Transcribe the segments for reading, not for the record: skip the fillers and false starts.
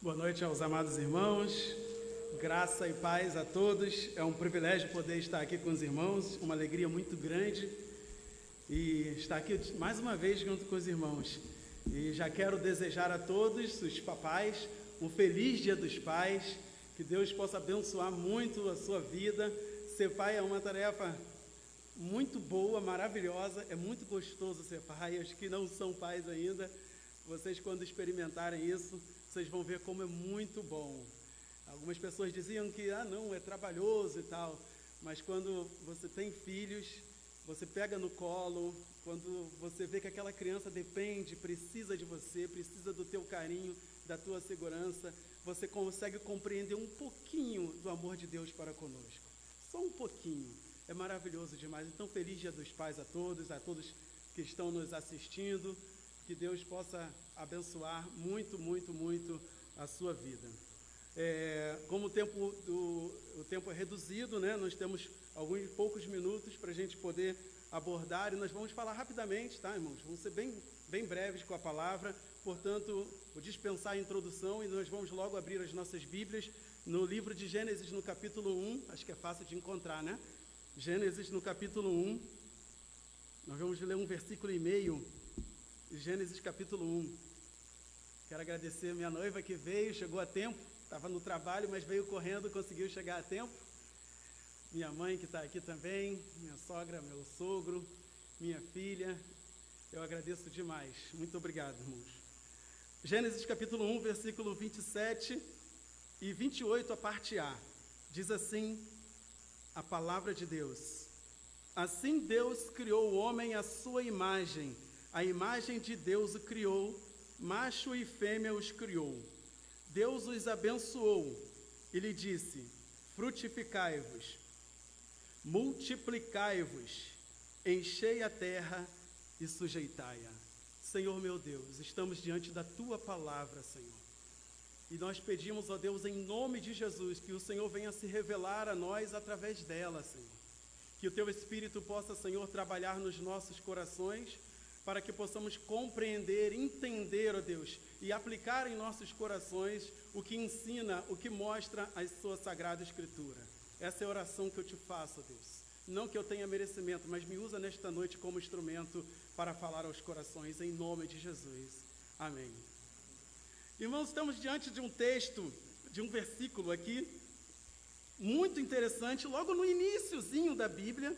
Boa noite aos amados irmãos, graça e paz a todos. É um privilégio poder estar aqui com os irmãos, uma alegria muito grande e estar aqui mais uma vez junto com os irmãos. E já quero desejar a todos os papais um feliz Dia dos Pais, que Deus possa abençoar muito a sua vida. Ser pai é uma tarefa muito boa, maravilhosa, é muito gostoso ser pai. Os que não são pais ainda, vocês quando experimentarem isso, vocês vão ver como é muito bom. Algumas pessoas diziam que, não, é trabalhoso e tal, mas quando você tem filhos, você pega no colo, quando você vê que aquela criança depende, precisa de você, precisa do teu carinho, da tua segurança, você consegue compreender um pouquinho do amor de Deus para conosco. Só um pouquinho. É maravilhoso demais. Então, feliz Dia dos Pais a todos que estão nos assistindo. Que Deus possa abençoar muito, muito, muito a sua vida. Como o tempo é reduzido, né? Nós temos alguns poucos minutos para a gente poder abordar e nós vamos falar rapidamente, tá, irmãos? Vamos ser bem breves com a palavra, portanto, vou dispensar a introdução e nós vamos logo abrir as nossas Bíblias no livro de Gênesis, no capítulo 1, acho que é fácil de encontrar, né? Gênesis, no capítulo 1, nós vamos ler um versículo e meio. Gênesis capítulo 1. Quero agradecer a minha noiva que veio, chegou a tempo, estava no trabalho, mas veio correndo, conseguiu chegar a tempo. Minha mãe que está aqui também, minha sogra, meu sogro, minha filha, eu agradeço demais. Muito obrigado, irmãos. Gênesis capítulo 1, versículo 27 e 28, a parte A. Diz assim a palavra de Deus. Assim Deus criou o homem à sua imagem. A imagem de Deus o criou, macho e fêmea os criou. Deus os abençoou e lhe disse: frutificai-vos, multiplicai-vos, enchei a terra e sujeitai-a. Senhor meu Deus, estamos diante da Tua palavra, Senhor. E nós pedimos, ó Deus, em nome de Jesus, que o Senhor venha se revelar a nós através dela, Senhor. Que o Teu Espírito possa, Senhor, trabalhar nos nossos corações, para que possamos compreender, entender, ó Deus, e aplicar em nossos corações o que ensina, o que mostra a Sua Sagrada Escritura. Essa é a oração que eu te faço, ó Deus. Não que eu tenha merecimento, mas me usa nesta noite como instrumento para falar aos corações, em nome de Jesus. Amém. Irmãos, estamos diante de um texto, de um versículo aqui, muito interessante, logo no iniciozinho da Bíblia,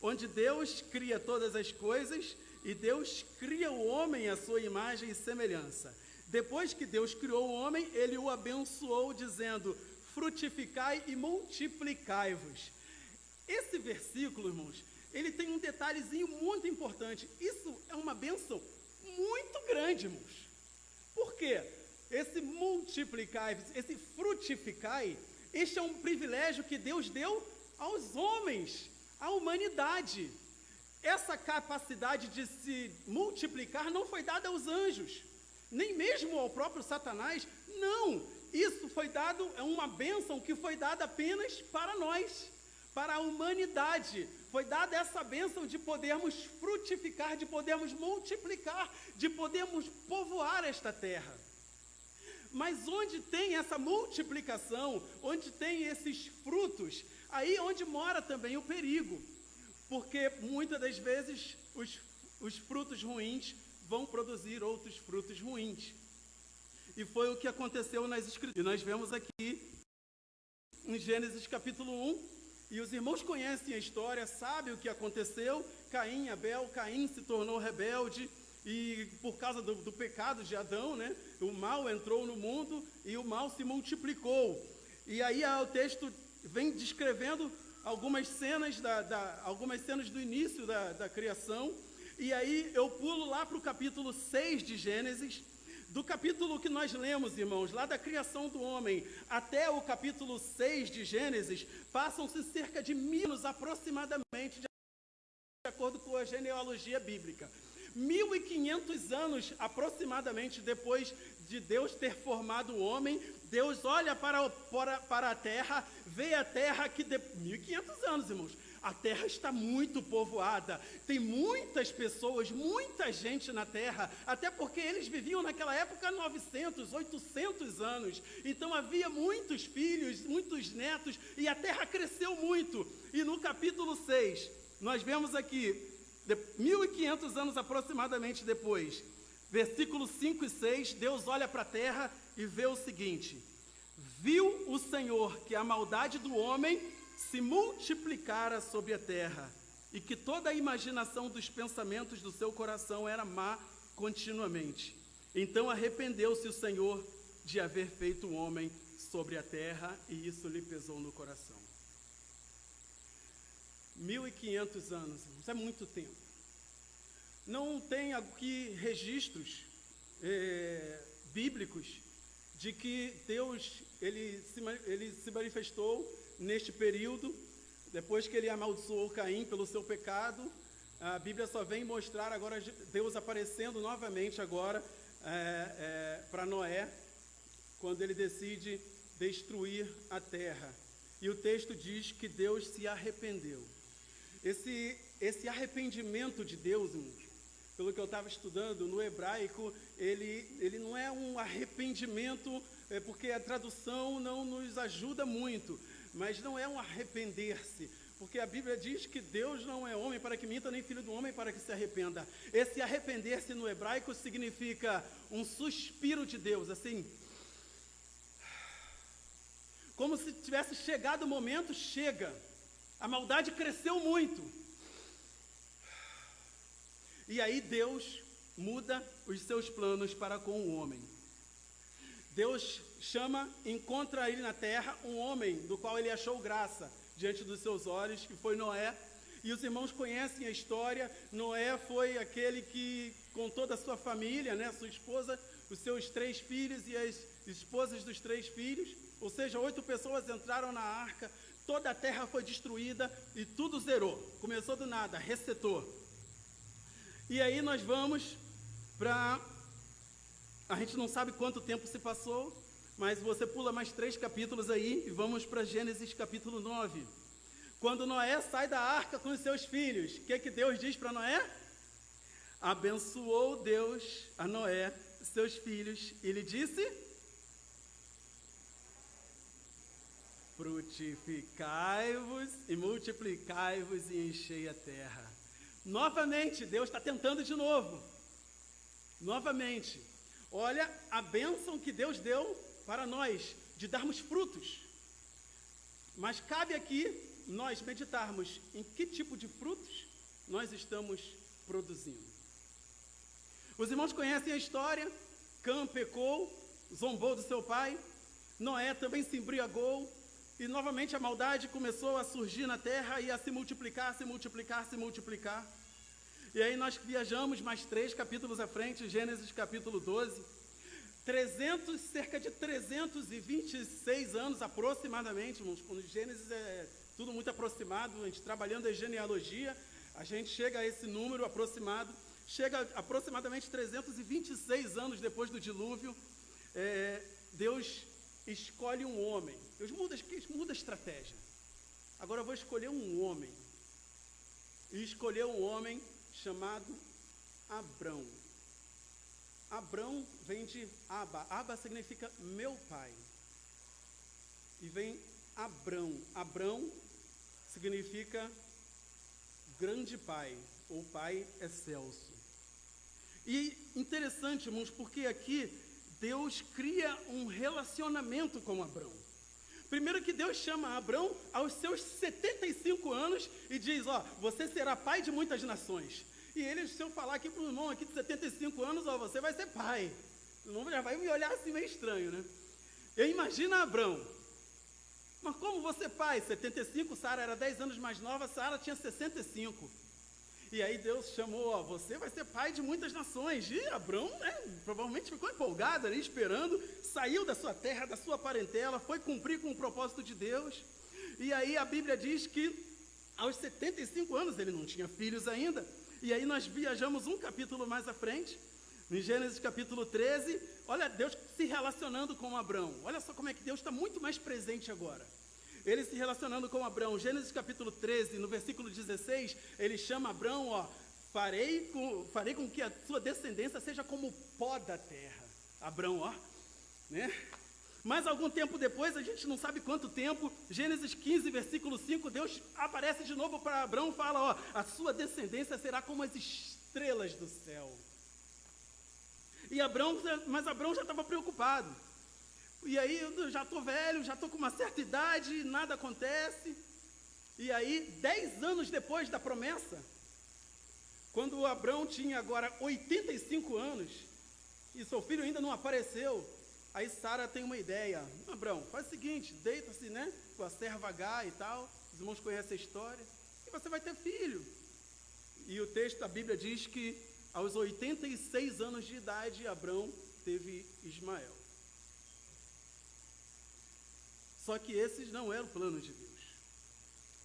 onde Deus cria todas as coisas e Deus cria o homem à sua imagem e semelhança. Depois que Deus criou o homem, Ele o abençoou dizendo: frutificai e multiplicai-vos. Esse versículo, irmãos, ele tem um detalhezinho muito importante. Isso é uma bênção muito grande, irmãos. Por quê? Esse multiplicai-vos, esse frutificai, este é um privilégio que Deus deu aos homens, à humanidade. Essa capacidade de se multiplicar não foi dada aos anjos, nem mesmo ao próprio Satanás. Não, isso foi dado, é uma bênção que foi dada apenas para nós, para a humanidade. Foi dada essa bênção de podermos frutificar, de podermos multiplicar, de podermos povoar esta terra. Mas onde tem essa multiplicação, onde tem esses frutos, aí onde mora também o perigo. Porque muitas das vezes os frutos ruins vão produzir outros frutos ruins. E foi o que aconteceu nas Escrituras. E nós vemos aqui em Gênesis capítulo 1, e os irmãos conhecem a história, sabem o que aconteceu. Caim e Abel, Caim se tornou rebelde, e por causa do pecado de Adão, né, o mal entrou no mundo e o mal se multiplicou. E aí o texto vem descrevendo algumas cenas do início da criação, e aí eu pulo lá para o capítulo 6 de Gênesis. Do capítulo que nós lemos, irmãos, lá da criação do homem, até o capítulo 6 de Gênesis, passam-se cerca de 1000 anos aproximadamente, de acordo com a genealogia bíblica. 1500 anos aproximadamente depois de Deus ter formado o homem, Deus olha para a terra, vê a terra que... 1500 anos, irmãos. a terra está muito povoada, tem muitas pessoas, muita gente na terra, até porque eles viviam naquela época 900, 800 anos, então havia muitos filhos, muitos netos, e a terra cresceu muito. E no capítulo 6, nós vemos aqui, 1500 anos aproximadamente depois, versículos 5 e 6, Deus olha para a terra e vê o seguinte: viu o Senhor que a maldade do homem se multiplicara sobre a terra, e que toda a imaginação dos pensamentos do seu coração era má continuamente. Então arrependeu-se o Senhor de haver feito o homem sobre a terra, e isso lhe pesou no coração. 1500 anos, isso é muito tempo. Não tem aqui registros bíblicos de que Deus ele se manifestou neste período, depois que ele amaldiçoou Caim pelo seu pecado. A Bíblia só vem mostrar agora Deus aparecendo novamente agora para Noé, quando ele decide destruir a terra. E o texto diz que Deus se arrependeu. Esse arrependimento de Deus, irmãos, pelo que eu estava estudando, no hebraico, ele não é um arrependimento, porque a tradução não nos ajuda muito, mas não é um arrepender-se, porque a Bíblia diz que Deus não é homem para que minta, nem filho do homem para que se arrependa. Esse arrepender-se no hebraico significa um suspiro de Deus, assim, como se tivesse chegado o momento, chega, a maldade cresceu muito. E aí Deus muda os seus planos para com o homem. Deus encontra ele na terra um homem do qual ele achou graça diante dos seus olhos, que foi Noé. E os irmãos conhecem a história. Noé foi aquele que, com toda a sua família, né, sua esposa, os seus 3 filhos e as esposas dos 3 filhos, ou seja, 8 pessoas entraram na arca, toda a terra foi destruída e tudo zerou. Começou do nada, resetou. E aí nós vamos para... A gente não sabe quanto tempo se passou, mas você pula mais 3 capítulos aí e vamos para Gênesis capítulo 9. Quando Noé sai da arca com os seus filhos, o que Deus diz para Noé? Abençoou Deus a Noé, seus filhos, e lhe disse: frutificai-vos e multiplicai-vos e enchei a terra. Novamente, Deus está tentando de novo. Novamente. Olha a bênção que Deus deu para nós, de darmos frutos. Mas cabe aqui nós meditarmos em que tipo de frutos nós estamos produzindo. Os irmãos conhecem a história. Cã pecou, zombou do seu pai. Noé também se embriagou. E novamente a maldade começou a surgir na terra e a se multiplicar, se multiplicar, se multiplicar. E aí nós viajamos mais 3 capítulos à frente, Gênesis capítulo 12. Cerca de 326 anos aproximadamente, irmãos. Quando Gênesis é tudo muito aproximado, a gente trabalhando a genealogia, a gente chega a esse número aproximado. Chega aproximadamente 326 anos depois do dilúvio, Deus escolhe um homem. Deus muda a estratégia. Agora eu vou escolher um homem. E escolheu um homem chamado Abrão. Abrão vem de Aba. Aba significa meu pai. E vem Abrão. Abrão significa grande pai, ou pai excelso. E interessante, irmãos, porque aqui Deus cria um relacionamento com Abrão. Primeiro que Deus chama Abrão aos seus 75 anos e diz: ó, você será pai de muitas nações. E ele, se eu falar aqui para o irmão aqui de 75 anos, ó, você vai ser pai. O irmão já vai me olhar assim meio estranho, né? Eu imagino Abrão. Mas como você pai? 75, Sara era 10 anos mais nova, Sara tinha 65. E aí Deus chamou, ó, você vai ser pai de muitas nações. E Abrão, né, provavelmente ficou empolgado ali, esperando, saiu da sua terra, da sua parentela, foi cumprir com o propósito de Deus. E aí a Bíblia diz que aos 75 anos, ele não tinha filhos ainda. E aí nós viajamos um capítulo mais à frente, em Gênesis capítulo 13, olha Deus se relacionando com Abrão. Olha só como é que Deus está muito mais presente agora. Ele se relacionando com Abrão. Gênesis capítulo 13, no versículo 16, ele chama Abrão, farei com que a sua descendência seja como o pó da terra. Abrão, né? Mas algum tempo depois, a gente não sabe quanto tempo, Gênesis 15, versículo 5, Deus aparece de novo para Abrão e fala, a sua descendência será como as estrelas do céu. Mas Abrão já estava preocupado. E aí, eu já estou velho, já estou com uma certa idade, nada acontece. E aí, 10 anos depois da promessa, quando Abrão tinha agora 85 anos, e seu filho ainda não apareceu, aí Sara tem uma ideia. Abrão, faz o seguinte, deita-se, né, com a serva H e tal, os irmãos conhecem a história, e você vai ter filho. E o texto da Bíblia diz que aos 86 anos de idade, Abrão teve Ismael. Só que esses não eram o plano de Deus.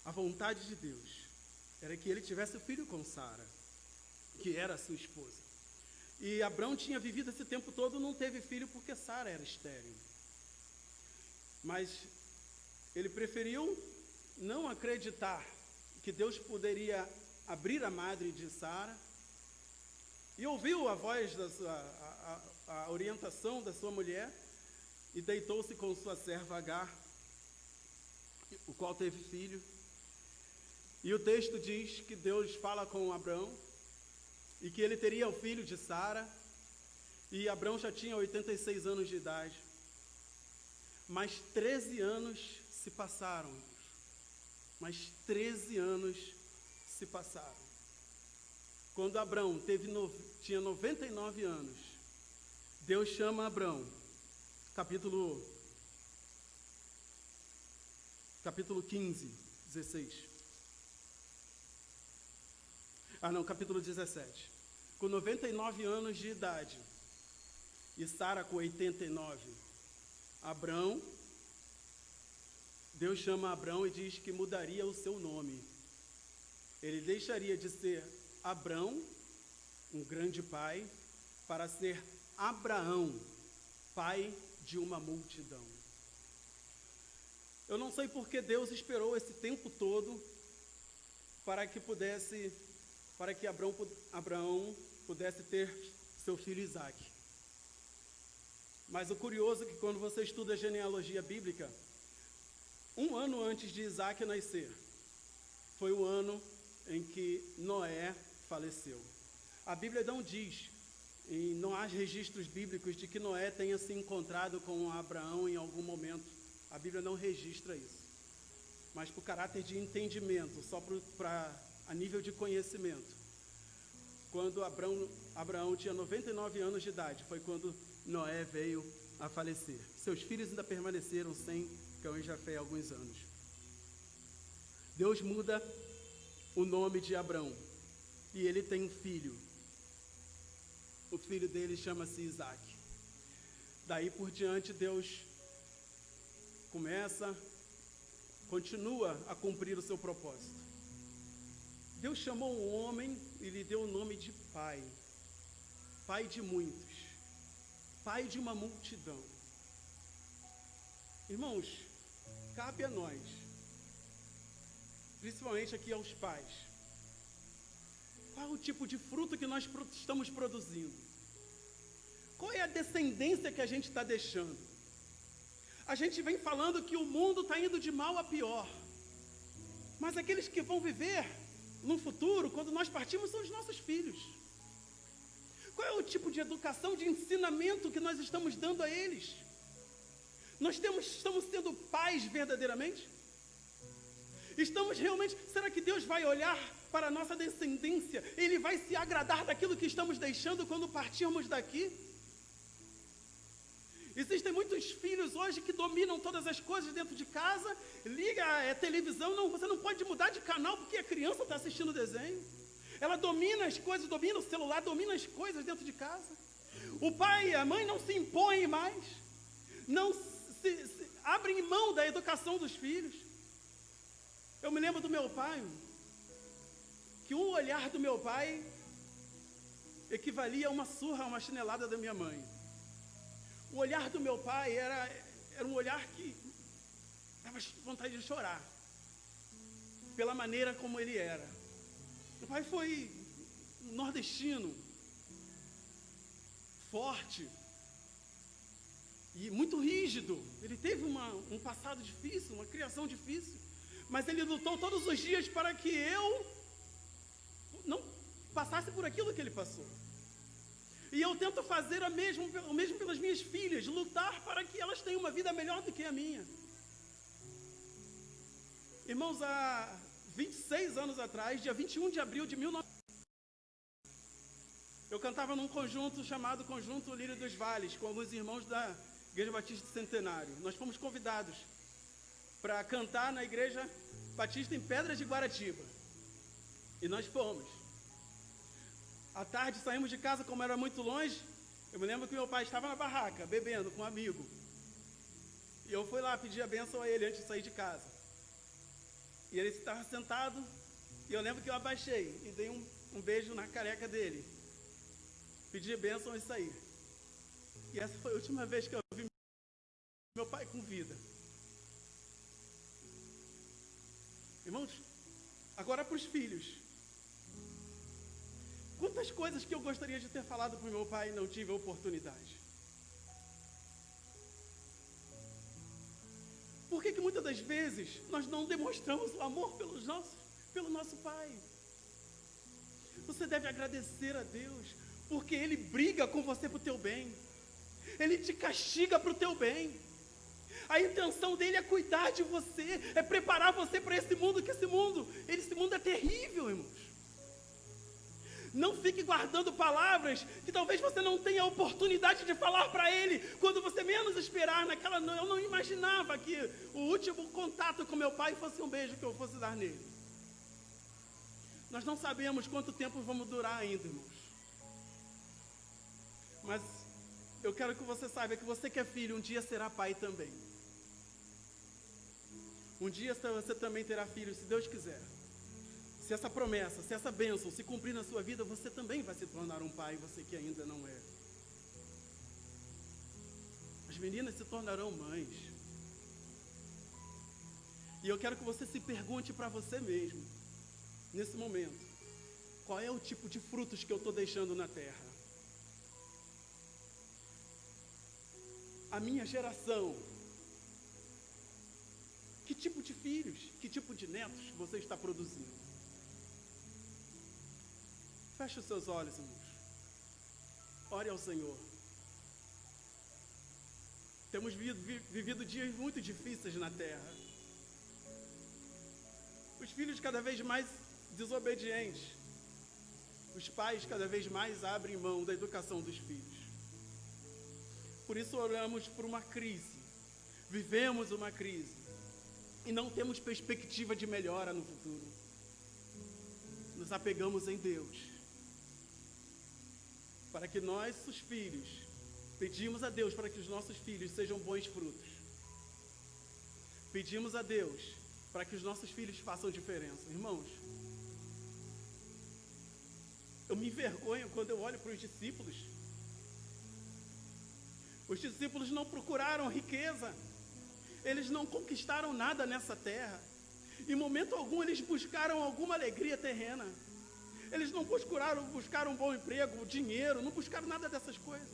A vontade de Deus era que ele tivesse filho com Sara, que era a sua esposa. E Abrão tinha vivido esse tempo todo, não teve filho porque Sara era estéril. Mas ele preferiu não acreditar que Deus poderia abrir a madre de Sara, e ouviu a voz, a orientação da sua mulher, e deitou-se com sua serva Agar, o qual teve filho. E o texto diz que Deus fala com Abrão, e que ele teria o filho de Sara, e Abrão já tinha 86 anos de idade. Mas 13 anos se passaram. Mas 13 anos se passaram. Quando Abrão tinha 99 anos, Deus chama Abrão, capítulo 15, 16. Capítulo 17. Com 99 anos de idade, e Sara com 89, Deus chama Abrão e diz que mudaria o seu nome. Ele deixaria de ser Abrão, um grande pai, para ser Abraão, pai de uma multidão. Eu não sei por que Deus esperou esse tempo todo para que Abraão pudesse ter seu filho Isaac. Mas o curioso é que quando você estuda a genealogia bíblica, um ano antes de Isaac nascer, foi o ano em que Noé faleceu. A Bíblia não diz, e não há registros bíblicos de que Noé tenha se encontrado com Abraão em algum momento. A Bíblia não registra isso. Mas por caráter de entendimento, só a nível de conhecimento, quando Abraão tinha 99 anos de idade, foi quando Noé veio a falecer. Seus filhos ainda permaneceram sem Cão e Jafé há alguns anos. Deus muda o nome de Abrão, e ele tem um filho. O filho dele chama-se Isaac. Daí por diante, Deus continua a cumprir o seu propósito. Deus chamou um homem e lhe deu o nome de pai. Pai de muitos. Pai de uma multidão. Irmãos, cabe a nós, principalmente aqui aos pais, qual é o tipo de fruto que nós estamos produzindo? Qual é a descendência que a gente está deixando? A gente vem falando que o mundo está indo de mal a pior, mas aqueles que vão viver no futuro, quando nós partimos, são os nossos filhos. Qual é o tipo de educação, de ensinamento que nós estamos dando a eles? Estamos sendo pais verdadeiramente? Será que Deus vai olhar para a nossa descendência? Ele vai se agradar daquilo que estamos deixando quando partirmos daqui? Existem muitos filhos hoje que dominam todas as coisas dentro de casa, liga a televisão, você não pode mudar de canal porque a criança está assistindo desenho. Ela domina as coisas, domina o celular, domina as coisas dentro de casa. O pai e a mãe não se impõem mais, não se abrem mão da educação dos filhos. Eu me lembro do meu pai, que um olhar do meu pai equivalia a uma surra, a uma chinelada da minha mãe. O olhar do meu pai era um olhar que Dava vontade de chorar, pela maneira como ele era. Meu pai foi nordestino, forte e muito rígido. Ele teve um passado difícil, uma criação difícil, mas ele lutou todos os dias para que eu não passasse por aquilo que ele passou. E eu tento fazer o mesmo pelas minhas filhas, lutar para que elas tenham uma vida melhor do que a minha. Irmãos, há 26 anos atrás, dia 21 de abril de 1900, eu cantava num conjunto chamado Conjunto Lírio dos Vales, com alguns irmãos da Igreja Batista Centenário. Nós fomos convidados para cantar na Igreja Batista em Pedras de Guaratiba. E nós fomos. À tarde saímos de casa, como era muito longe. Eu me lembro que meu pai estava na barraca, bebendo com um amigo. E eu fui lá pedir a bênção a ele antes de sair de casa. E ele estava sentado, e eu lembro que eu abaixei e dei um beijo na careca dele. Pedi a bênção e saí. E essa foi a última vez que eu vi meu pai com vida. Irmãos, agora para os filhos. Quantas coisas que eu gostaria de ter falado para o meu pai e não tive a oportunidade. Por que muitas das vezes nós não demonstramos o amor pelo nosso pai? Você deve agradecer a Deus, porque Ele briga com você para o teu bem. Ele te castiga para o teu bem. A intenção dele é cuidar de você, é preparar você para esse mundo, que esse mundo é terrível, irmãos. Não fique guardando palavras que talvez você não tenha a oportunidade de falar para ele quando você menos esperar. Eu não imaginava que o último contato com meu pai fosse um beijo que eu fosse dar nele. Nós não sabemos quanto tempo vamos durar ainda, irmãos. Mas eu quero que você saiba que você que é filho, um dia será pai também. Um dia você também terá filho, se Deus quiser. Se essa promessa, se essa bênção se cumprir na sua vida, você também vai se tornar um pai, você que ainda não é. As meninas se tornarão mães. E eu quero que você se pergunte para você mesmo, nesse momento, qual é o tipo de frutos que eu estou deixando na terra? A minha geração, que tipo de filhos, que tipo de netos você está produzindo? Feche os seus olhos, irmãos. Ore ao Senhor. Temos vivido dias muito difíceis na terra. Os filhos cada vez mais desobedientes. Os pais cada vez mais abrem mão da educação dos filhos. Por isso oramos por uma crise. Vivemos uma crise. E não temos perspectiva de melhora no futuro. Nos apegamos em Deus. Para que nós, os filhos, pedimos a Deus para que os nossos filhos sejam bons frutos. Pedimos a Deus para que os nossos filhos façam diferença. Irmãos, eu me envergonho quando eu olho para os discípulos. Os discípulos não procuraram riqueza. Eles não conquistaram nada nessa terra. Em momento algum eles buscaram alguma alegria terrena. Eles não buscaram um bom emprego, dinheiro, não buscaram nada dessas coisas.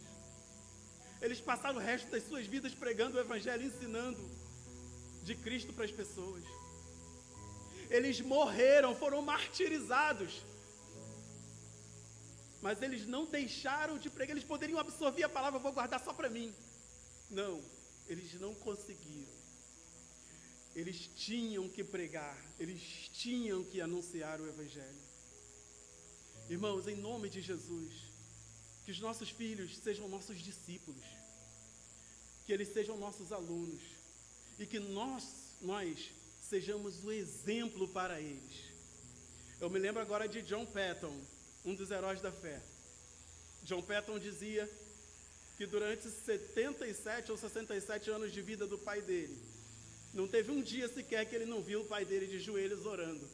Eles passaram o resto das suas vidas pregando o Evangelho, ensinando de Cristo para as pessoas. Eles morreram, foram martirizados. Mas eles não deixaram de pregar. Eles poderiam absorver a palavra, vou guardar só para mim. Não, eles não conseguiram. Eles tinham que pregar, eles tinham que anunciar o Evangelho. Irmãos, em nome de Jesus, que os nossos filhos sejam nossos discípulos, que eles sejam nossos alunos, e que nós sejamos o exemplo para eles. Eu me lembro agora de John Patton, um dos heróis da fé. John Patton dizia que durante 77 ou 67 anos de vida do pai dele, não teve um dia sequer que ele não viu o pai dele de joelhos orando.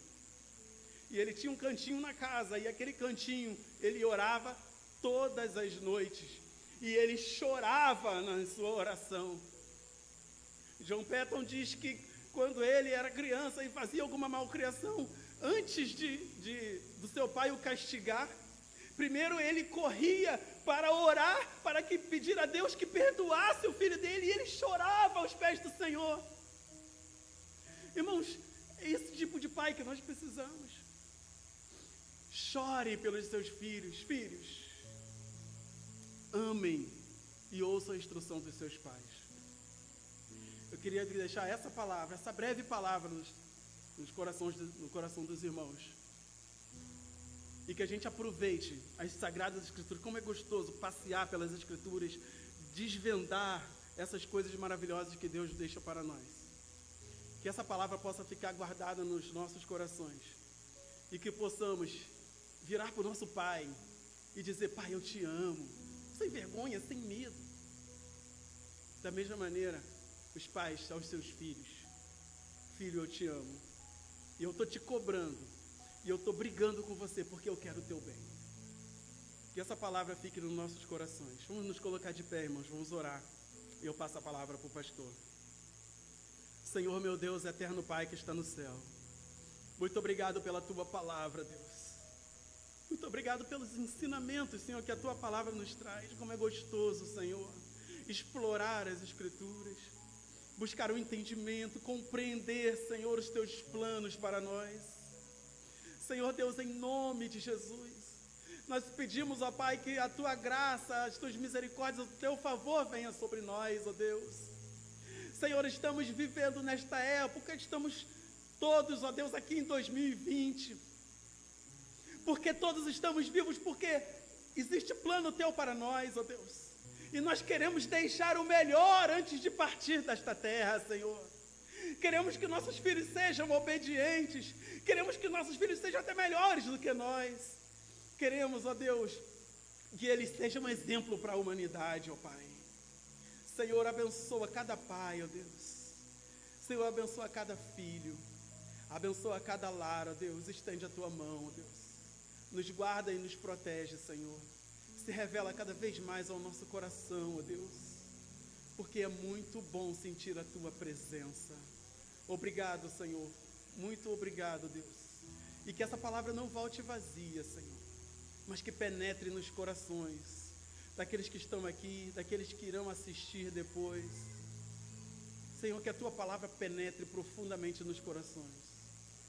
E ele tinha um cantinho na casa, e aquele cantinho ele orava todas as noites. E ele chorava na sua oração. John Patton diz que quando ele era criança e fazia alguma malcriação, antes do seu pai o castigar, primeiro ele corria para orar, para que pedir a Deus que perdoasse o filho dele, e ele chorava aos pés do Senhor. Irmãos, é esse tipo de pai que nós precisamos. Chore pelos seus filhos. Filhos, amem e ouçam a instrução dos seus pais. Eu queria deixar essa palavra, essa breve palavra no coração dos irmãos. E que a gente aproveite as Sagradas Escrituras. Como é gostoso passear pelas Escrituras, desvendar essas coisas maravilhosas que Deus deixa para nós. Que essa palavra possa ficar guardada nos nossos corações. E que possamos virar para o nosso Pai e dizer: Pai, eu te amo. Sem vergonha, sem medo. Da mesma maneira, os pais aos seus filhos: Filho, eu te amo. E eu estou te cobrando. E eu estou brigando com você porque eu quero o teu bem. Que essa palavra fique nos nossos corações. Vamos nos colocar de pé, irmãos. Vamos orar. E eu passo a palavra para o pastor. Senhor, meu Deus, eterno Pai que está no céu, muito obrigado pela tua palavra, Deus. Muito obrigado pelos ensinamentos, Senhor, que a tua palavra nos traz. Como é gostoso, Senhor, explorar as Escrituras, buscar o entendimento, compreender, Senhor, os teus planos para nós. Senhor Deus, em nome de Jesus, nós pedimos, ó Pai, que a tua graça, as tuas misericórdias, o teu favor venha sobre nós, ó Deus. Senhor, estamos vivendo nesta época, estamos todos, ó Deus, aqui em 2020, porque todos estamos vivos, porque existe plano teu para nós, ó Deus, e nós queremos deixar o melhor antes de partir desta terra, Senhor. Queremos que nossos filhos sejam obedientes, queremos que nossos filhos sejam até melhores do que nós. Queremos, ó Deus, que eles sejam um exemplo para a humanidade, ó Pai. Senhor, abençoa cada pai, ó Deus. Senhor, abençoa cada filho. Abençoa cada lar, ó Deus. Estende a tua mão, ó Deus. Nos guarda e nos protege, Senhor. Se revela cada vez mais ao nosso coração, ó Deus. Porque é muito bom sentir a tua presença. Obrigado, Senhor. Muito obrigado, Deus. E que essa palavra não volte vazia, Senhor, mas que penetre nos corações daqueles que estão aqui, daqueles que irão assistir depois. Senhor, que a tua palavra penetre profundamente nos corações.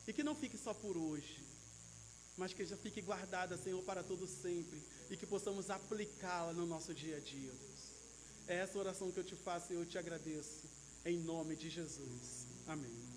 E que não fique só por hoje, mas que já fique guardada, Senhor, para todo sempre. E que possamos aplicá-la no nosso dia a dia, Deus. É essa oração que eu te faço e eu te agradeço. Em nome de Jesus. Amém.